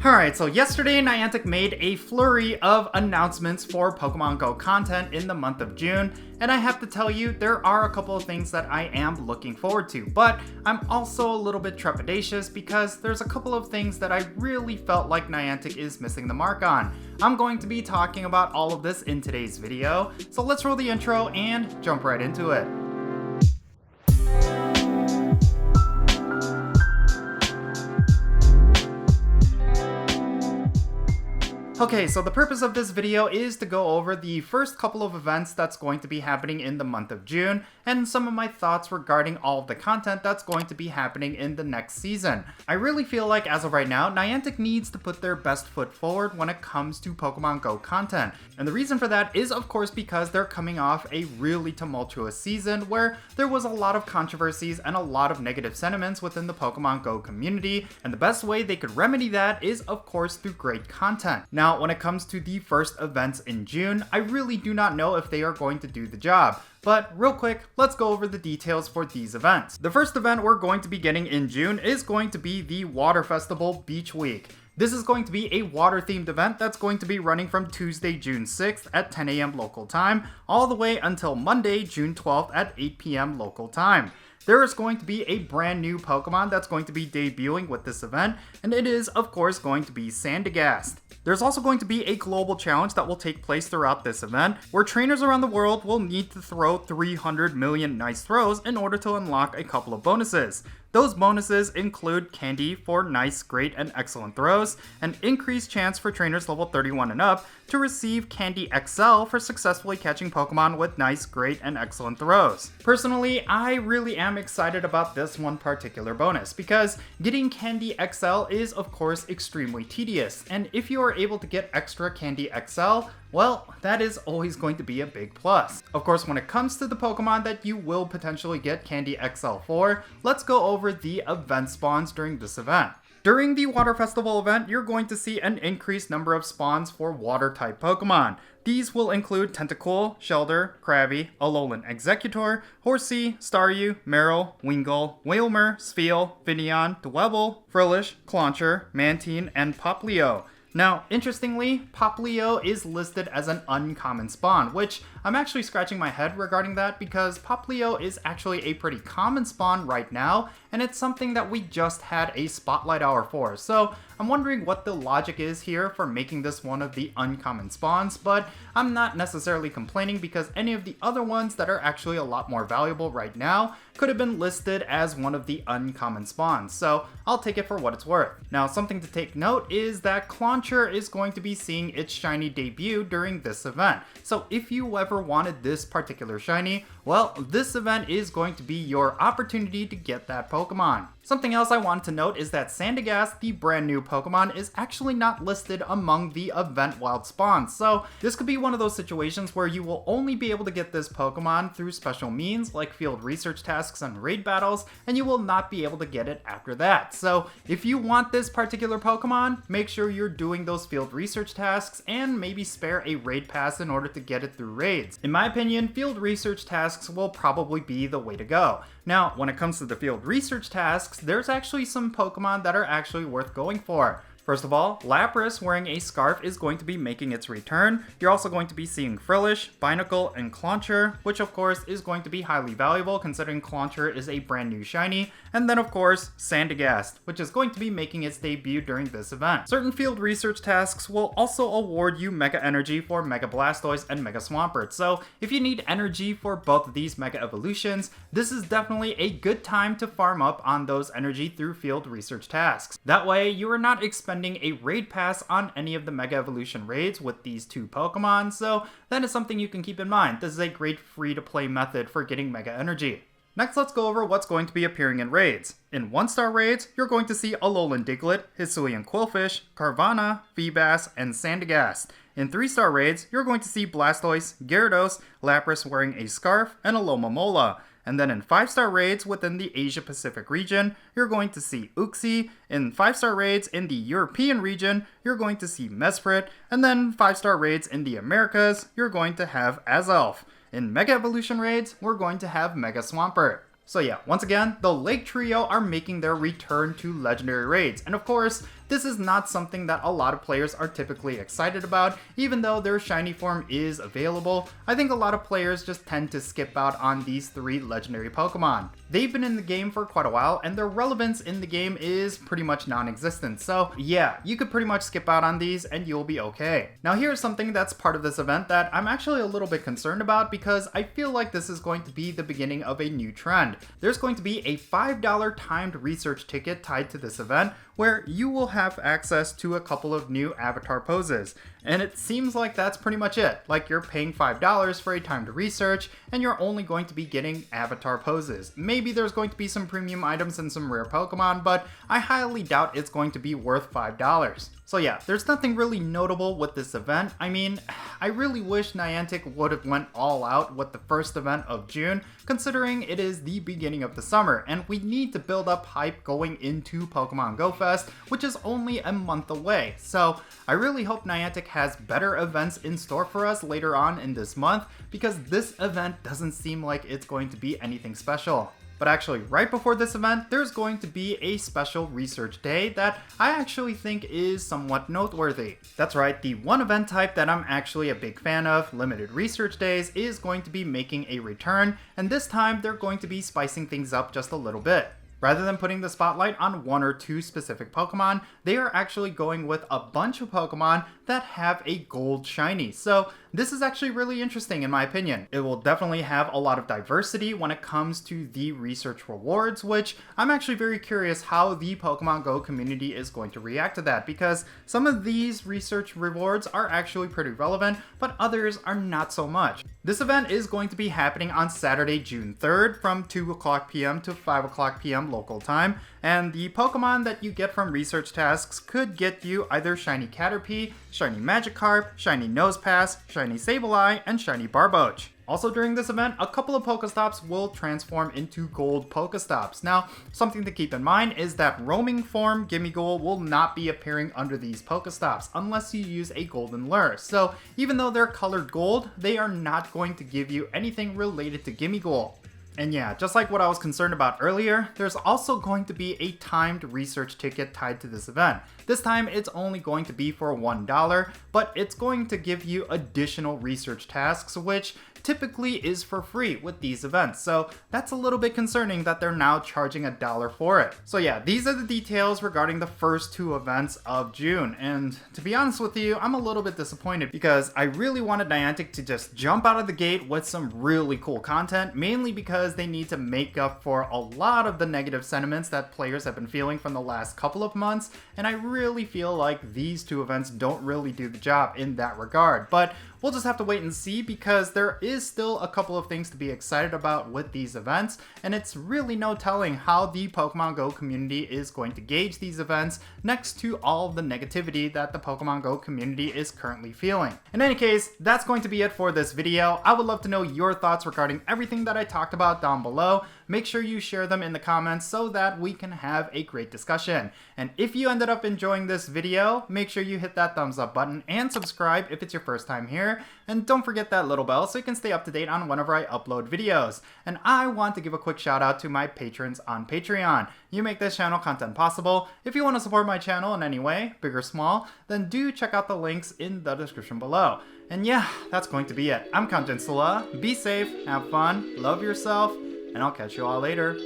Alright, so yesterday Niantic made a flurry of announcements for Pokemon GO content in the month of June, and I have to tell you, there are a couple of things that I am looking forward to, but I'm also a little bit trepidatious because there's a couple of things that I really felt like Niantic is missing the mark on. I'm going to be talking about all of this in today's video, so let's roll the intro and jump right into it. Okay, so the purpose of this video is to go over the first couple of events that's going to be happening in the month of June, and some of my thoughts regarding all of the content that's going to be happening in the next season. I really feel like as of right now, Niantic needs to put their best foot forward when it comes to Pokemon GO content. And the reason for that is of course because they're coming off a really tumultuous season where there was a lot of controversies and a lot of negative sentiments within the Pokemon GO community, and the best way they could remedy that is of course through great content. Now, when it comes to the first events in June, I really do not know if they are going to do the job. But real quick, let's go over the details for these events. The first event we're going to be getting in June is going to be the Water Festival Beach Week. This is going to be a water-themed event that's going to be running from Tuesday, June 6th at 10 a.m. local time, all the way until Monday, June 12th at 8 p.m. local time. There is going to be a brand new Pokemon that's going to be debuting with this event, and it is, of course, going to be Sandygast. There's also going to be a global challenge that will take place throughout this event, where trainers around the world will need to throw 300 million nice throws in order to unlock a couple of bonuses. Those bonuses include candy for nice, great, and excellent throws, an increased chance for trainers level 31 and up to receive Candy XL for successfully catching Pokemon with nice, great, and excellent throws. Personally, I really am excited about this one particular bonus, because getting Candy XL is of course extremely tedious, and if you are able to get extra Candy XL, well, that is always going to be a big plus. Of course, when it comes to the Pokemon that you will potentially get Candy XL for, let's go over the event spawns during this event. During the Water Festival event, you're going to see an increased number of spawns for Water-type Pokemon. These will include Tentacool, Shelder, Krabby, Alolan Executor, Horsea, Staryu, Marill, Wingull, Wailmer, Spheal, Finneon, Dwebble, Frillish, Clauncher, Mantine, and Popplio. Now, interestingly, Popplio is listed as an uncommon spawn, which I'm actually scratching my head regarding that because Popplio is actually a pretty common spawn right now, and it's something that we just had a spotlight hour for. So I'm wondering what the logic is here for making this one of the uncommon spawns, but I'm not necessarily complaining because any of the other ones that are actually a lot more valuable right now could have been listed as one of the uncommon spawns, so I'll take it for what it's worth. Now, something to take note is that Clauncher is going to be seeing its shiny debut during this event. So if you ever wanted this particular shiny, well, this event is going to be your opportunity to get that Pokemon. Something else I wanted to note is that Sandygast, the brand new Pokemon, is actually not listed among the event wild spawns, so this could be one of those situations where you will only be able to get this Pokemon through special means like field research tasks and raid battles, and you will not be able to get it after that. So if you want this particular Pokemon, make sure you're doing those field research tasks and maybe spare a raid pass in order to get it through raids. In my opinion, field research tasks will probably be the way to go. Now, when it comes to the field research tasks, there's actually some Pokemon that are actually worth going for. First of all, Lapras wearing a scarf is going to be making its return. You're also going to be seeing Frillish, Binacle, and Clauncher, which of course is going to be highly valuable considering Clauncher is a brand new shiny. And then of course, Sandygast, which is going to be making its debut during this event. Certain field research tasks will also award you Mega Energy for Mega Blastoise and Mega Swampert. So if you need energy for both of these Mega Evolutions, this is definitely a good time to farm up on those energy through field research tasks. That way, you are not expending a raid pass on any of the Mega Evolution raids with these two Pokemon, so that is something you can keep in mind. This is a great free-to-play method for getting Mega Energy. Next, let's go over what's going to be appearing in raids. In 1-star raids, you're going to see Alolan Diglett, Hisuian Quillfish, Carvanha, Feebas, and Sandygast. In 3-star raids, you're going to see Blastoise, Gyarados, Lapras wearing a scarf, and Alomomola. And then in 5-star raids within the Asia Pacific region, you're going to see Uxie. In 5-star raids in the European region, you're going to see Mesprit. And then 5-star raids in the Americas, you're going to have Azelf. In Mega Evolution raids, we're going to have Mega Swampert. So yeah, once again, the Lake Trio are making their return to Legendary raids. And of course, this is not something that a lot of players are typically excited about, even though their shiny form is available. I think a lot of players just tend to skip out on these 3 legendary Pokemon. They've been in the game for quite a while, and their relevance in the game is pretty much non-existent, so yeah, you could pretty much skip out on these and you'll be okay. Now here's something that's part of this event that I'm actually a little bit concerned about, because I feel like this is going to be the beginning of a new trend. There's going to be a $5 timed research ticket tied to this event, where you will have access to a couple of new avatar poses. And it seems like that's pretty much it. Like, you're paying $5 for a timed research, and you're only going to be getting avatar poses. Maybe there's going to be some premium items and some rare Pokemon, but I highly doubt it's going to be worth $5. So yeah, there's nothing really notable with this event. I mean, I really wish Niantic would have went all out with the first event of June, considering it is the beginning of the summer, and we need to build up hype going into Pokemon Go Fest, which is only a month away. So I really hope Niantic has better events in store for us later on in this month, because this event doesn't seem like it's going to be anything special. But actually, right before this event, there's going to be a special research day that I actually think is somewhat noteworthy. That's right, the one event type that I'm actually a big fan of, limited research days, is going to be making a return, and this time they're going to be spicing things up just a little bit. Rather than putting the spotlight on 1 or 2 specific Pokemon, they are actually going with a bunch of Pokemon that have a gold shiny. So this is actually really interesting in my opinion. It will definitely have a lot of diversity when it comes to the research rewards, which I'm actually very curious how the Pokemon Go community is going to react to that, because some of these research rewards are actually pretty relevant, but others are not so much. This event is going to be happening on Saturday, June 3rd from 2 o'clock p.m. to 5 o'clock p.m. local time, and the Pokemon that you get from research tasks could get you either shiny Caterpie, shiny Magikarp, shiny Nosepass, shiny Sableye, and shiny Barboach. Also during this event, a couple of Pokestops will transform into gold Pokestops. Now, something to keep in mind is that roaming form Gimmighoul will not be appearing under these Pokestops unless you use a golden lure. So even though they're colored gold, they are not going to give you anything related to Gimmighoul. And yeah, just like what I was concerned about earlier, there's also going to be a timed research ticket tied to this event. This time it's only going to be for $1, but it's going to give you additional research tasks, which typically is for free with these events. So that's a little bit concerning that they're now charging $1 for it. So yeah, these are the details regarding the first 2 events of June. And to be honest with you, I'm a little bit disappointed because I really wanted Niantic to just jump out of the gate with some really cool content, mainly because they need to make up for a lot of the negative sentiments that players have been feeling from the last couple of months. And I really feel like these 2 events don't really do the job in that regard. But we'll just have to wait and see, because there is still a couple of things to be excited about with these events, and it's really no telling how the Pokemon Go community is going to gauge these events next to all of the negativity that the Pokemon Go community is currently feeling. In any case, that's going to be it for this video. I would love to know your thoughts regarding everything that I talked about down below. Make sure you share them in the comments so that we can have a great discussion. And if you ended up enjoying this video, make sure you hit that thumbs up button and subscribe if it's your first time here. And don't forget that little bell so you can stay up to date on whenever I upload videos. And I want to give a quick shout out to my patrons on Patreon. You make this channel content possible. If you want to support my channel in any way, big or small, then do check out the links in the description below. And yeah, that's going to be it. I'm Jinsula. Be safe, have fun, love yourself, and I'll catch you all later.